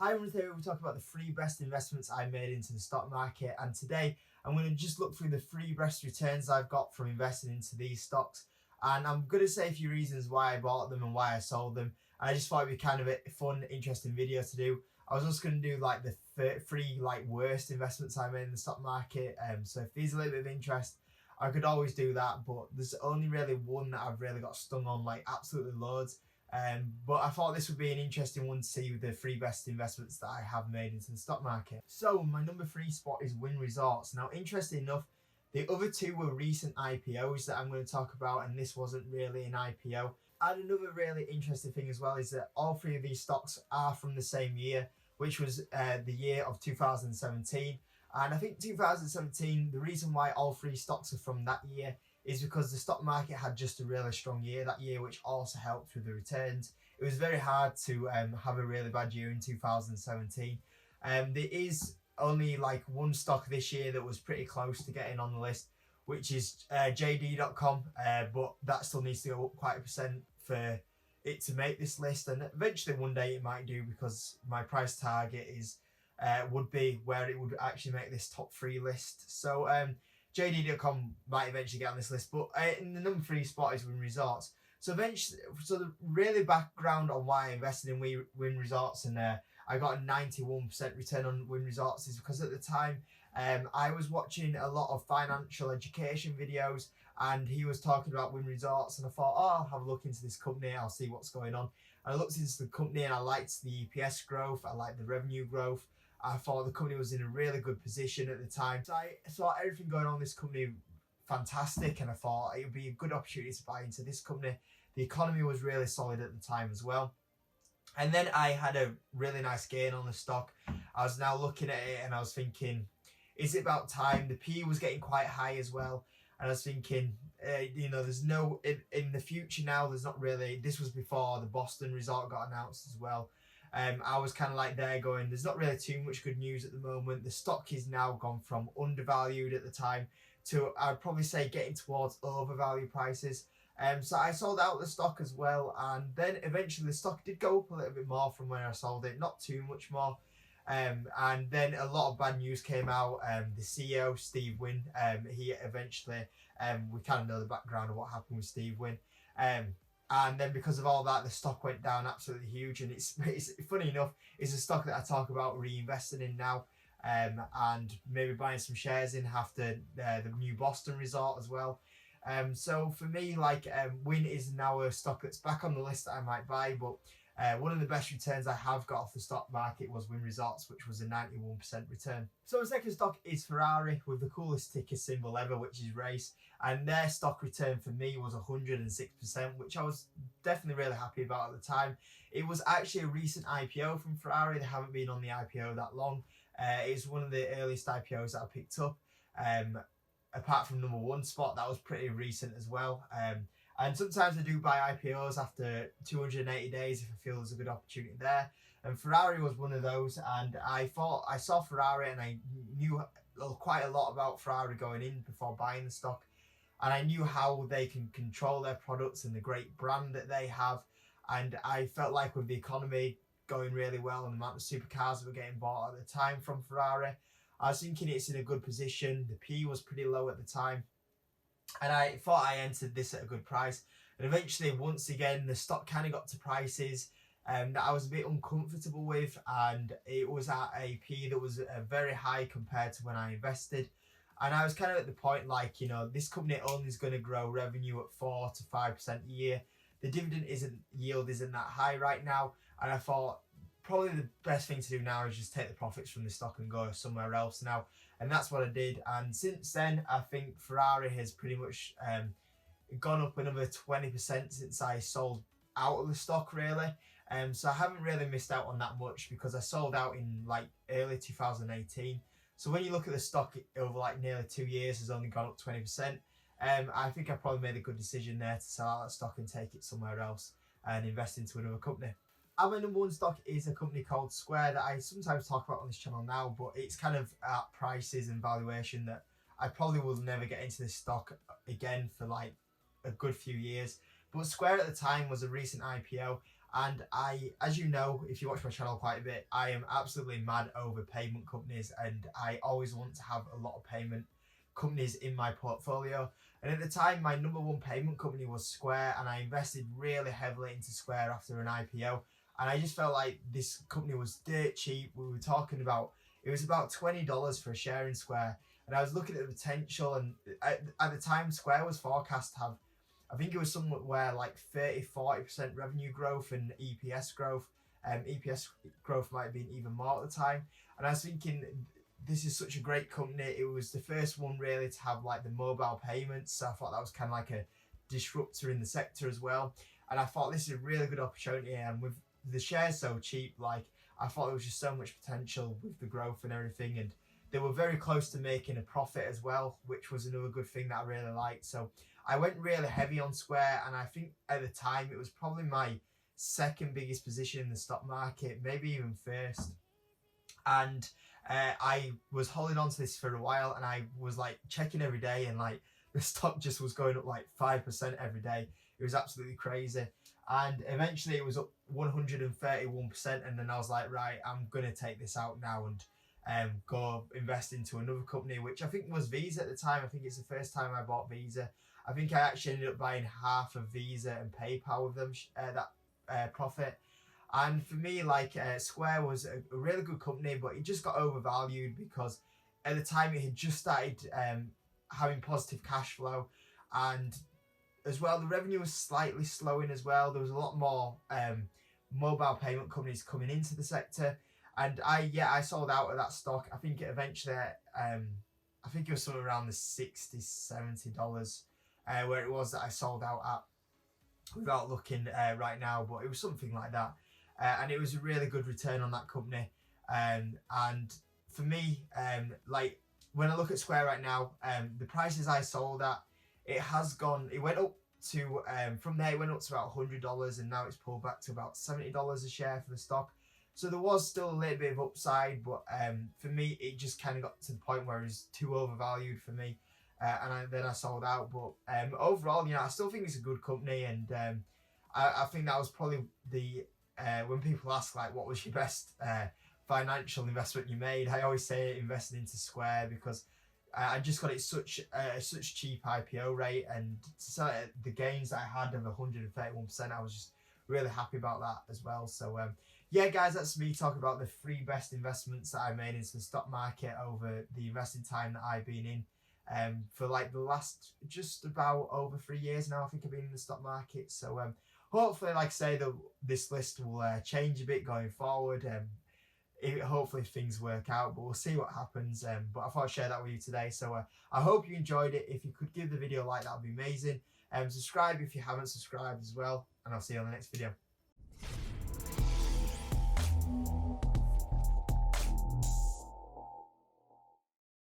Hi everyone, today we'll talk about the 3 best investments I made into the stock market, and today I'm going to just look through the 3 best returns I've got from investing into these stocks, and I'm going to say a few reasons why I bought them and why I sold them. I just thought it'd be kind of a fun, interesting video to do. I was just going to do like the 3 worst investments I made in the stock market, so if these are a little bit of interest, I could always do that, but there's only really one that I've really got stung on, like absolutely loads. But I thought this would be an interesting one to see the 3 best investments that I have made into the stock market. So my number 3 spot is Wynn Resorts. Now, interesting enough, the other 2 were recent IPOs that I'm going to talk about, and this wasn't really an IPO. And another really interesting thing as well is that all 3 of these stocks are from the same year, which was the year of 2017. And I think 2017, the reason why all 3 stocks are from that year is because the stock market had just a really strong year that year, which also helped with the returns. It was very hard to have a really bad year in 2017. There is only like one stock this year that was pretty close to getting on the list, which is JD.com, but that still needs to go up quite a percent for it to make this list, and eventually one day it might do, because my price target is would be where it would actually make this top 3 list. So JD.com might eventually get on this list, but in the number 3 spot is Wynn Resorts. So the really background on why I invested in Wynn Resorts and I got a 91% return on Wynn Resorts is because at the time I was watching a lot of financial education videos, and he was talking about Wynn Resorts, and I thought, oh, I'll have a look into this company, I'll see what's going on. And I looked into the company and I liked the EPS growth, I liked the revenue growth. I thought the company was in a really good position at the time. So I saw everything going on in this company fantastic, and I thought it would be a good opportunity to buy into this company. The economy was really solid at the time as well. And then I had a really nice gain on the stock. I was now looking at it and I was thinking, is it about time? The P was getting quite high as well. And I was thinking, there's no, in the future now, there's not really, this was before the Boston resort got announced as well. I was kind of like there going, there's not really too much good news at the moment. The stock is now gone from undervalued at the time to, I'd probably say, getting towards overvalued prices. So I sold out the stock as well, and then eventually the stock did go up a little bit more from where I sold it, not too much more. And then a lot of bad news came out. The CEO, Steve Wynn, he eventually, we kind of know the background of what happened with Steve Wynn. And then because of all that, the stock went down absolutely huge. And it's funny enough, it's a stock that I talk about reinvesting in now, and maybe buying some shares in after the new Boston resort as well. So for me, Wynn is now a stock that's back on the list that I might buy, but one of the best returns I have got off the stock market was Wynn Resorts, which was a 91% return. So the second stock is Ferrari, with the coolest ticker symbol ever, which is race. And their stock return for me was 106%, which I was definitely really happy about at the time. It was actually a recent IPO from Ferrari. They haven't been on the IPO that long. It's one of the earliest IPOs that I picked up. Apart from number 1 spot, that was pretty recent as well. And sometimes I do buy IPOs after 280 days if I feel there's a good opportunity there. And Ferrari was one of those, and I saw Ferrari and I knew quite a lot about Ferrari going in before buying the stock. And I knew how they can control their products and the great brand that they have. And I felt like with the economy going really well and the amount of supercars that were getting bought at the time from Ferrari, I was thinking it's in a good position. The P was pretty low at the time, and I thought I entered this at a good price. And eventually, once again, the stock kind of got to prices that I was a bit uncomfortable with, and it was at a P that was very high compared to when I invested. And I was kind of at the point this company only is going to grow revenue at 4 to 5% a year. The dividend yield isn't that high right now, and I thought probably the best thing to do now is just take the profits from the stock and go somewhere else now. And that's what I did. And since then, I think Ferrari has pretty much gone up another 20% since I sold out of the stock, really. So I haven't really missed out on that much, because I sold out in early 2018. So when you look at the stock over nearly 2 years, has only gone up 20%. I think I probably made a good decision there to sell out that stock and take it somewhere else and invest into another company. And my number 1 stock is a company called Square that I sometimes talk about on this channel now, but it's kind of at prices and valuation that I probably will never get into this stock again for a good few years. But Square at the time was a recent IPO, And as you know, if you watch my channel quite a bit, I am absolutely mad over payment companies, and I always want to have a lot of payment companies in my portfolio. And at the time, my number one payment company was Square, and I invested really heavily into Square after an IPO. And I just felt like this company was dirt cheap. We were talking about, it was about $20 for a share in Square. And I was looking at the potential, and at the time, Square was forecast to have, I think it was somewhere like 30-40% revenue growth and EPS growth. EPS growth might have been even more at the time. And I was thinking, this is such a great company. It was the first one really to have like the mobile payments. So I thought that was kind of like a disruptor in the sector as well. And I thought this is a really good opportunity. And with the shares so cheap, like I thought there was just so much potential with the growth and everything. And they were very close to making a profit as well, which was another good thing that I really liked. So I went really heavy on Square, and I think at the time it was probably my second biggest position in the stock market, maybe even first. And I was holding on to this for a while, and I was like checking every day, and like the stock just was going up like 5% every day. It was absolutely crazy. And eventually it was up 131%, and then I was like, right, I'm gonna take this out now and go invest into another company, which I think was Visa at the time. I think it's the first time I bought Visa. I think I actually ended up buying half of Visa and PayPal with them, that profit. And for me, like Square was a really good company, but it just got overvalued because at the time it had just started having positive cash flow, and as well the revenue was slightly slowing as well. There was a lot more mobile payment companies coming into the sector, and I sold out of that stock. I think it eventually I think it was somewhere around the $60-$70 where it was that I sold out at, without looking right now, but it was something like that. And it was a really good return on that company. And for me, like when I look at Square right now, the prices I sold at, it went up to, from there it went up to about $100, and now it's pulled back to about $70 a share for the stock. So there was still a little bit of upside, but for me, it just kind of got to the point where it was too overvalued for me. Then I sold out. But overall, I still think it's a good company, and I think that was probably when people ask like, what was your best financial investment you made? I always say investing into Square, because I just got it such cheap IPO rate, and the gains that I had of 131%, I was just really happy about that as well. So yeah, guys, that's me talking about the 3 best investments that I made into the stock market over the investing time that I've been in. For like the last just about over 3 years now, I think I've been in the stock market. So hopefully, like I say, this list will change a bit going forward. Hopefully things work out, but we'll see what happens. But I thought I'd share that with you today. So I hope you enjoyed it. If you could give the video a like, that would be amazing. Subscribe if you haven't subscribed as well, and I'll see you on the next video.